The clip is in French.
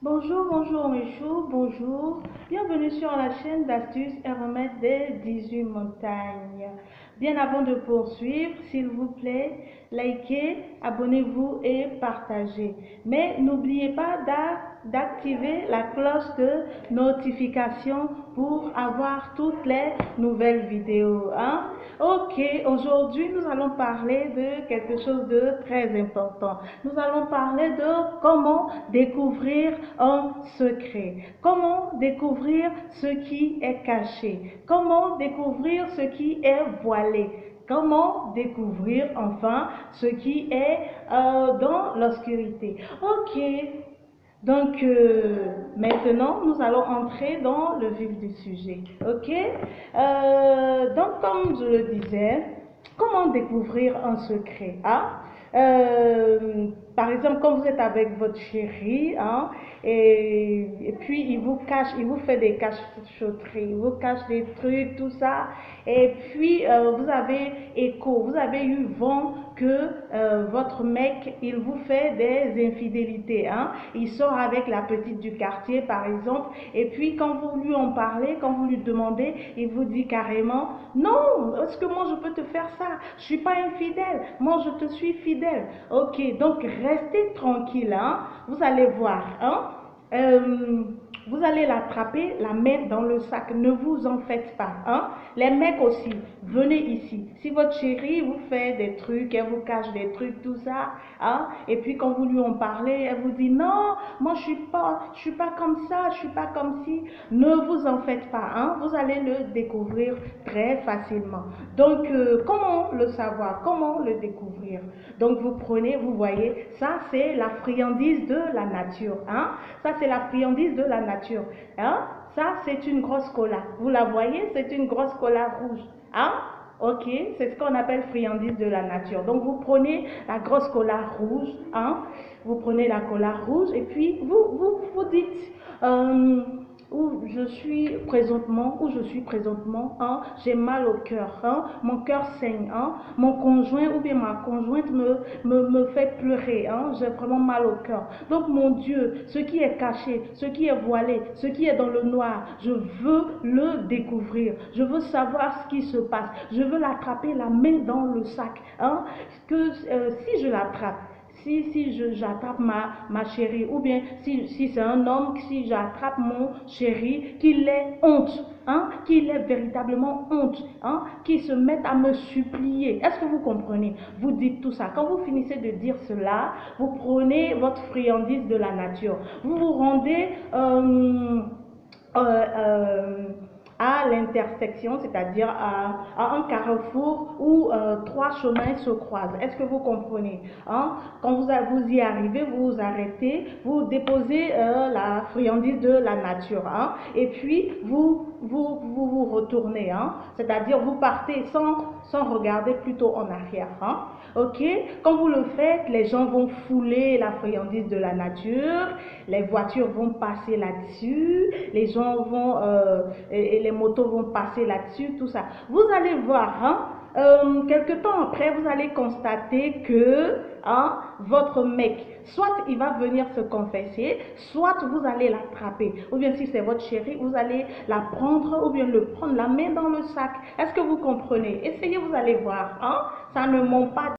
Bonjour, bonjour mes choux, bonjour. Bienvenue sur la chaîne d'astuces et remèdes des 18 montagnes. Bien avant de poursuivre, s'il vous plaît, likez, abonnez-vous et partagez. Mais n'oubliez pas d'activer la cloche de notification pour avoir toutes les nouvelles vidéos. Ok, aujourd'hui nous allons parler de quelque chose de très important. Nous allons parler de comment découvrir un secret, comment découvrir ce qui est caché, comment découvrir ce qui est voilé, comment découvrir enfin ce qui est dans l'obscurité. Ok, donc maintenant nous allons entrer dans le vif du sujet. Ok, donc comme je le disais, comment découvrir un secret, par exemple, quand vous êtes avec votre chéri, et puis il vous cache, il vous fait des cachotteries, il vous cache des trucs, tout ça, et puis vous avez écho, vous avez eu vent que votre mec, il vous fait des infidélités, il sort avec la petite du quartier, par exemple, et puis quand vous lui en parlez, quand vous lui demandez, il vous dit carrément, non, est-ce que moi je peux te faire ça? Je suis pas infidèle, moi je te suis fidèle. Ok, donc restez tranquille, vous allez voir, vous allez l'attraper, la mettre dans le sac. Ne vous en faites pas. Les mecs aussi, venez ici. Si votre chérie vous fait des trucs, elle vous cache des trucs, tout ça, et puis quand vous lui en parlez, elle vous dit non, moi je suis pas comme ça, je suis pas comme si. Ne vous en faites pas. Vous allez le découvrir très facilement. Donc, comment le savoir? Comment le découvrir? Donc, vous prenez, vous voyez, ça c'est la friandise de la nature. Ça c'est la friandise de la nature. Ça c'est une grosse cola. Vous la voyez, c'est une grosse cola rouge. Ok, c'est ce qu'on appelle friandise de la nature. Donc vous prenez la grosse cola rouge, vous prenez la cola rouge et puis vous dites où je suis présentement, j'ai mal au cœur, mon cœur saigne, mon conjoint ou bien ma conjointe me fait pleurer, j'ai vraiment mal au cœur. Donc mon Dieu, ce qui est caché, ce qui est voilé, ce qui est dans le noir, je veux le découvrir, je veux savoir ce qui se passe, je veux l'attraper la main dans le sac, si je l'attrape, si j'attrape ma chérie, ou bien si c'est un homme, si j'attrape mon chéri, qu'il ait honte, qu'il ait véritablement honte, qu'il se mette à me supplier. Est-ce que vous comprenez? Vous dites tout ça. Quand vous finissez de dire cela, vous prenez votre friandise de la nature. Vous vous rendez à l'intersection, c'est-à-dire à un carrefour où trois chemins se croisent. Est-ce que vous comprenez? Quand vous y arrivez, vous vous arrêtez, vous déposez la friandise de la nature, et puis vous retournez, c'est-à-dire vous partez sans regarder plutôt en arrière. Ok? Quand vous le faites, les gens vont fouler la friandise de la nature, les voitures vont passer là-dessus, les gens vont et les motos vont passer là-dessus, tout ça. Vous allez voir, quelque temps après, vous allez constater que votre mec, soit il va venir se confesser, soit vous allez l'attraper. Ou bien si c'est votre chérie, vous allez la prendre ou bien le prendre, la main dans le sac. Est-ce que vous comprenez? Essayez, vous allez voir. Ça ne ment pas.